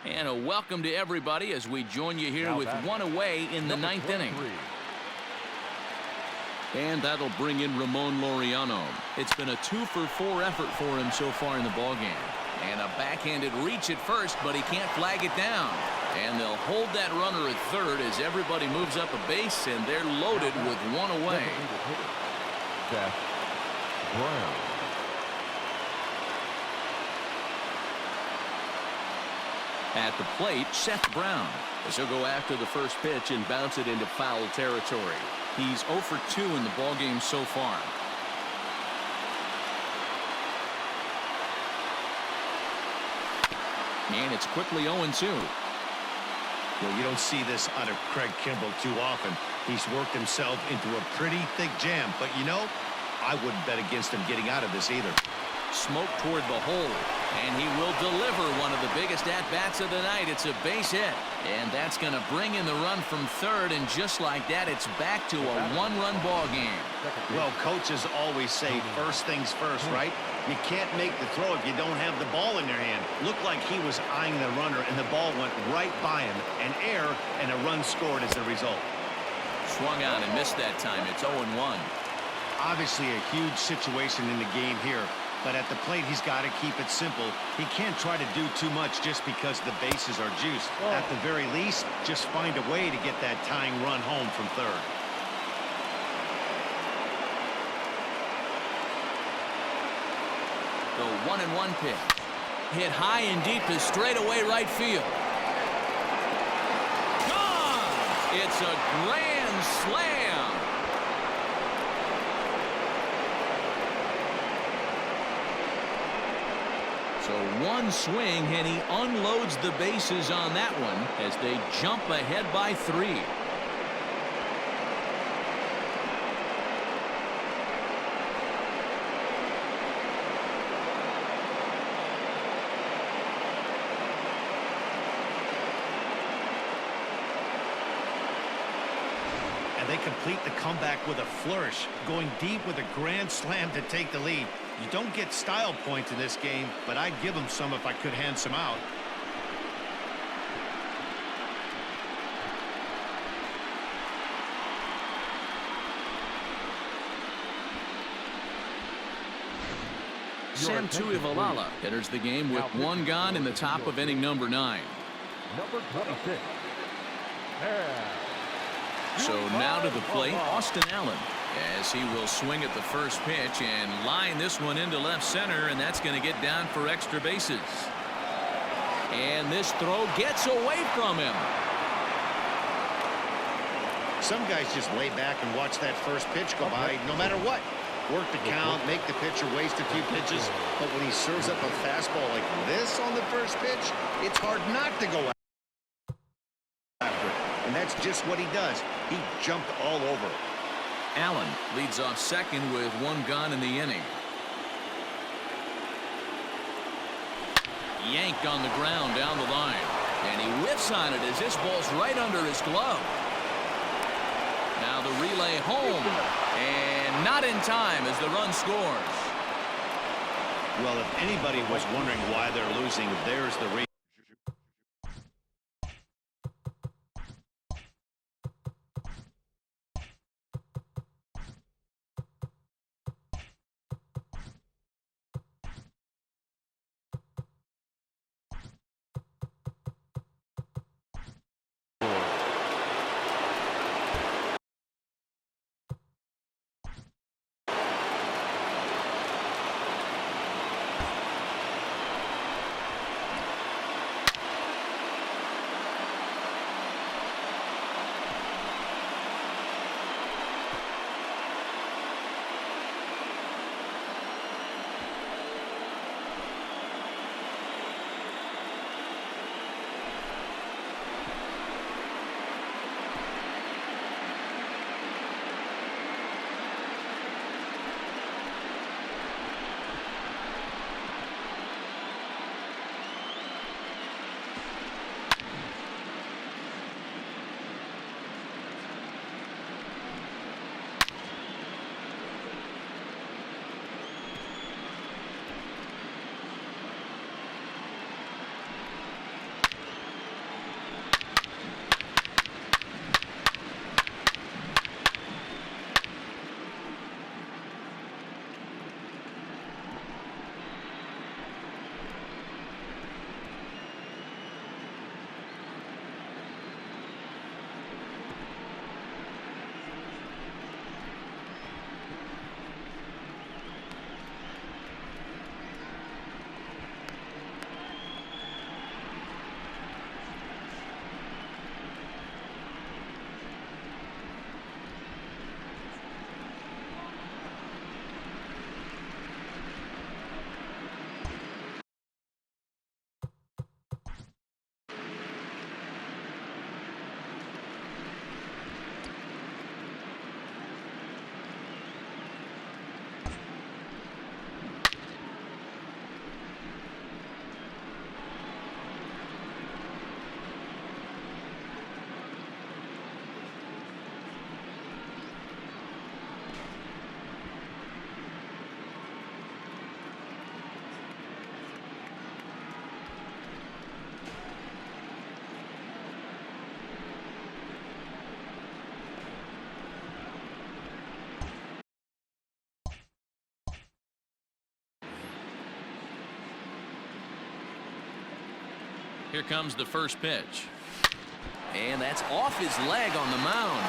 And a welcome to everybody as we join you here with one away in the ninth inning. And that'll bring in Ramon Laureano. It's been a 2-for-4 effort for him so far in the ballgame. And a backhanded reach at first, but he can't flag it down. And they'll hold that runner at third as everybody moves up a base, and they're loaded with one away. Brown. At the plate, Seth Brown, as he'll go after the first pitch and bounce it into foul territory. He's 0 for 2 in the ballgame so far. And it's quickly 0-2. Well, you don't see this out of Craig Kimbrell too often. He's worked himself into a pretty thick jam, but you know, I wouldn't bet against him getting out of this either. Smoke toward the hole, and he will deliver one of the biggest at-bats of the night. It's a base hit, and that's going to bring in the run from third, and just like that, it's back to a one-run ball game. Well, coaches always say first things first, right? You can't make the throw if you don't have the ball in your hand. Looked like he was eyeing the runner, and the ball went right by him. An error, and a run scored as a result. Swung on and missed that time. It's 0-1. Obviously a huge situation in the game here, but at the plate he's got to keep it simple. He can't try to do too much just because the bases are juiced. At the very least, just find a way to get that tying run home from third. The 1-1 pitch. Hit high and deep to straightaway right field. Gone! It's a grand slam. So one swing, and he unloads the bases on that one as they jump ahead by 3. And they complete the comeback with a flourish, going deep with a grand slam to take the lead. You don't get style points in this game, but I'd give them some if I could hand some out. Sam Tuivalala enters the game with 1 gone in the top of inning number 9. Number 26. So now to the plate, Austin Allen, as he will swing at the first pitch and line this one into left center, and that's going to get down for extra bases. And this throw gets away from him. Some guys just lay back and watch that first pitch go by no matter what. Work the count, make the pitcher waste a few pitches, but when he serves up a fastball like this on the first pitch, it's hard not to go after it. And that's just what he does. He jumped all over it. Allen leads off second with 1 gone in the inning. Yanked on the ground down the line, and he whiffs on it as this ball's right under his glove. Now the relay home, and not in time as the run scores. Well, if anybody was wondering why they're losing, there's the reason. Here comes the first pitch. And that's off his leg on the mound.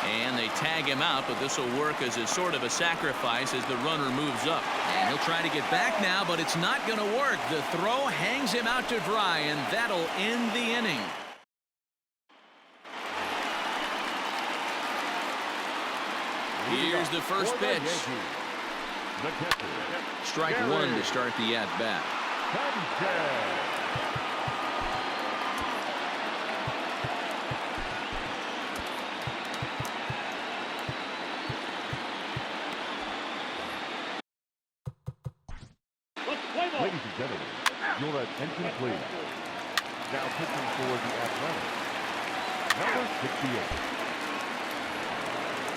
And they tag him out, but this will work as a sort of a sacrifice as the runner moves up. And he'll try to get back now, but it's not going to work. The throw hangs him out to dry, and that'll end the inning. Here's the first pitch. Strike one to start the at-bat. Ladies and gentlemen, your attention please. Now pitching for the Athletics, number 68.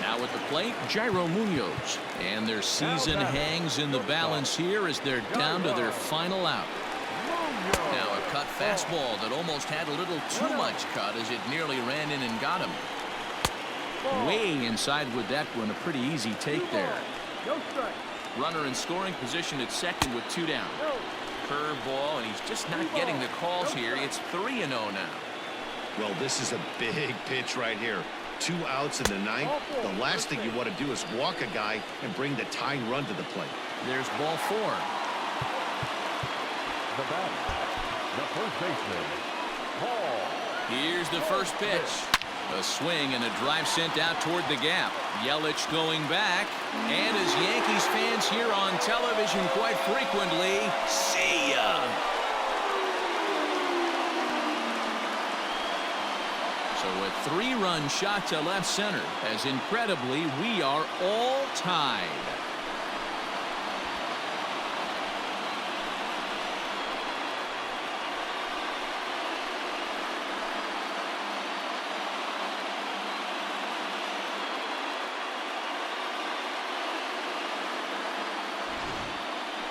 Now at the plate, Jairo Munoz. And their season hangs in the balance here as they're down to their final out. Now a cut fastball that almost had a little too much cut as it nearly ran in and got him. Way inside with that one, a pretty easy take there. Runner in scoring position at second with 2 down. Curveball, and he's just not getting the calls here. It's 3-0 now. Well, this is a big pitch right here. 2 outs in the 9th. The last thing you want to do is walk a guy and bring the tying run to the plate. There's ball 4. The batter, the first baseman, Paul. Here's the first pitch. A swing and a drive sent out toward the gap. Yelich going back. And as Yankees fans hear on television quite frequently, see ya! So a 3-run shot to left center, as incredibly we are all tied.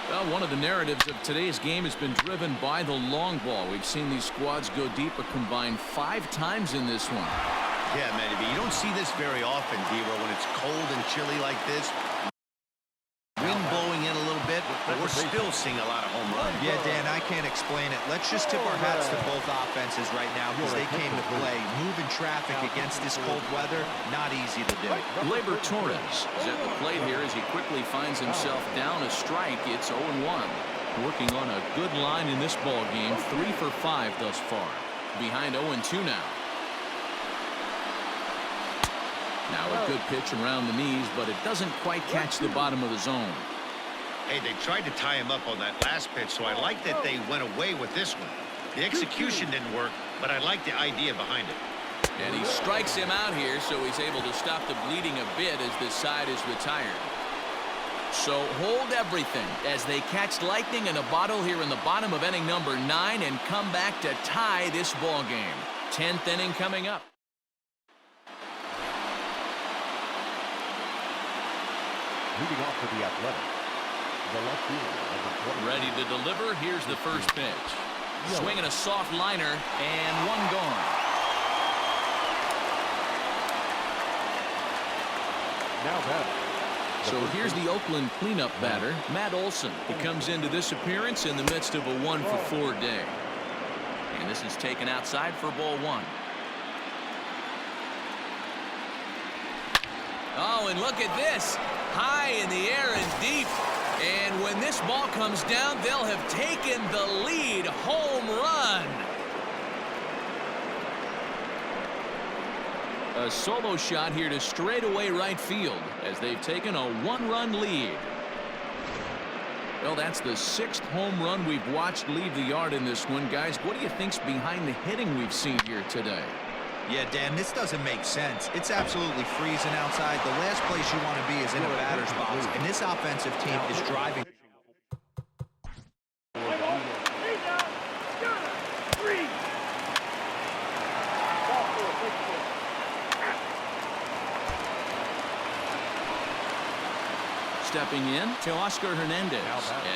Well, one of the narratives of today's game has been driven by the long ball. We've seen these squads go deep a combined 5 times in this one. Yeah, Manny, you don't see this very often, Dero, when it's cold and chilly like this. Wind blowing in a little bit, but we're still seeing a lot of home runs. Yeah, Dan, I can't explain it. Let's just tip our hats to both offenses right now because they came to play. Moving traffic against this cold weather, not easy to do. Gleyber Torres is at the plate here as he quickly finds himself down a strike. It's 0-1. Working on a good line in this ball game, 3 for 5 thus far. Behind 0-2 now. Now a good pitch around the knees, but it doesn't quite catch the bottom of the zone. Hey, they tried to tie him up on that last pitch, so I like that they went away with this one. The execution didn't work, but I like the idea behind it. And he strikes him out here, so he's able to stop the bleeding a bit as this side is retired. So hold everything as they catch lightning in a bottle here in the bottom of inning number 9 and come back to tie this ball game. 10th inning coming up. Leading off for the Athletics, the left fielder, number 20. Ready to deliver. Here's the first pitch. Swinging a soft liner, and one gone. Now batter. So here's the Oakland cleanup batter, Matt Olson. He comes into this appearance in the midst of a 1-for-4 day. And this is taken outside for ball 1. Oh, and look at this. High in the air and deep. And when this ball comes down, they'll have taken the lead. Home run. A solo shot here to straightaway right field as they've taken a 1-run lead. Well, that's the 6th home run we've watched leave the yard in this one. Guys, what do you think's behind the hitting we've seen here today? Yeah, Dan, this doesn't make sense. It's absolutely freezing outside. The last place you want to be is in a batter's box, and this offensive team is driving. Stepping in to Oscar Hernandez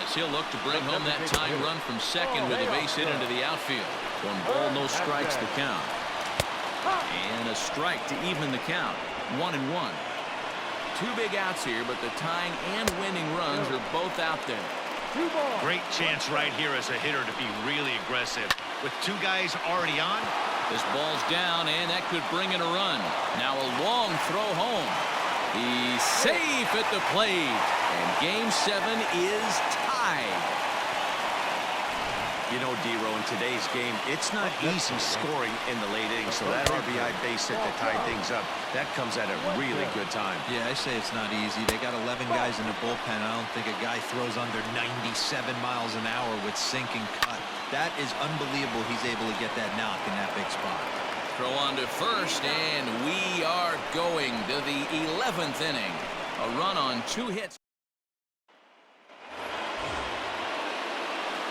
as he'll look to bring home that tying run from second with a base hit into the outfield. 1 ball, no strikes the count. And a strike to even the count. 1-1. 2 big outs here, but the tying and winning runs are both out there. 2-ball. Great chance right here as a hitter to be really aggressive. With two guys already on. This ball's down, and that could bring in a run. Now a long throw home. He's safe at the plate. And Game 7 is tied. You know, D-Row, in today's game, it's not easy scoring in the late innings, so that RBI base hit that tied things up, that comes at a really good time. Yeah, I say it's not easy. They got 11 guys in the bullpen. I don't think a guy throws under 97 miles an hour with sink and cut. That is unbelievable he's able to get that knock in that big spot. Throw on to first, and we are going to the 11th inning. A run on 2 hits.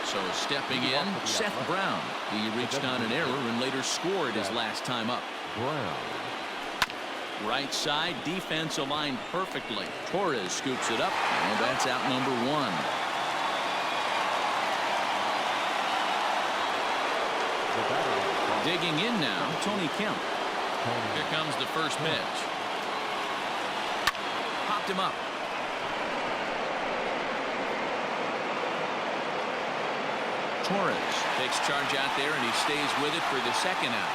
So stepping in, Seth Brown. He reached on an error and later scored his last time up. Brown. Right side, defense aligned perfectly. Torres scoops it up, and that's out number 1. Digging in now, Tony Kemp. Here comes the first pitch. Popped him up. Torres takes charge out there, and he stays with it for the second out.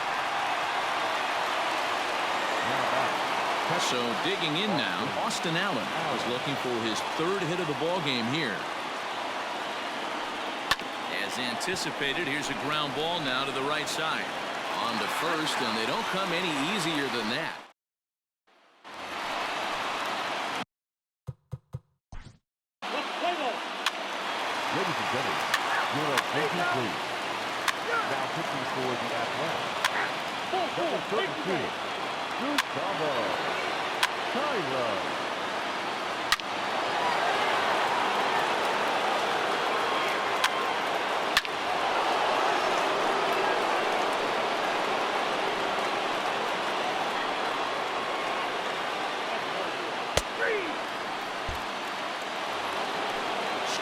So digging in now, Austin Allen is looking for his 3rd hit of the ball game here. As anticipated, here's a ground ball now to the right side. On to first, and they don't come any easier than that. Ladies and gentlemen, your attention please. Now pitching for the Athletics. Number 32, Gustavo Tyler.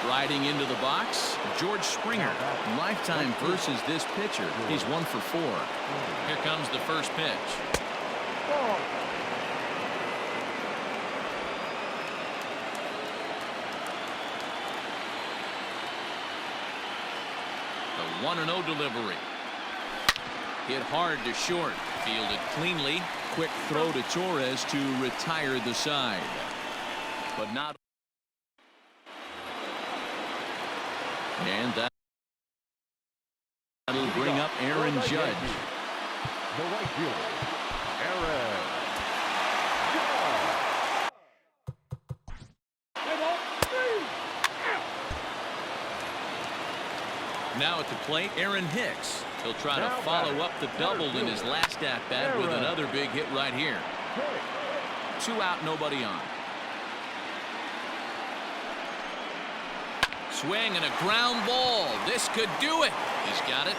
Striding into the box, George Springer. Lifetime versus this pitcher. He's 1 for 4. Here comes the first pitch. The 1-0 delivery. Hit hard to short. Fielded cleanly. Quick throw to Torres to retire the side. But not. And that'll bring up Aaron Judge. The right fielder, Aaron Judge. Now at the plate, Aaron Hicks. He'll try to follow up the double in his last at-bat with another big hit right here. 2 out, nobody on. Swing and a ground ball. This could do it. He's got it.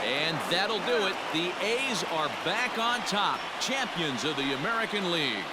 And that'll do it. The A's are back on top. Champions of the American League.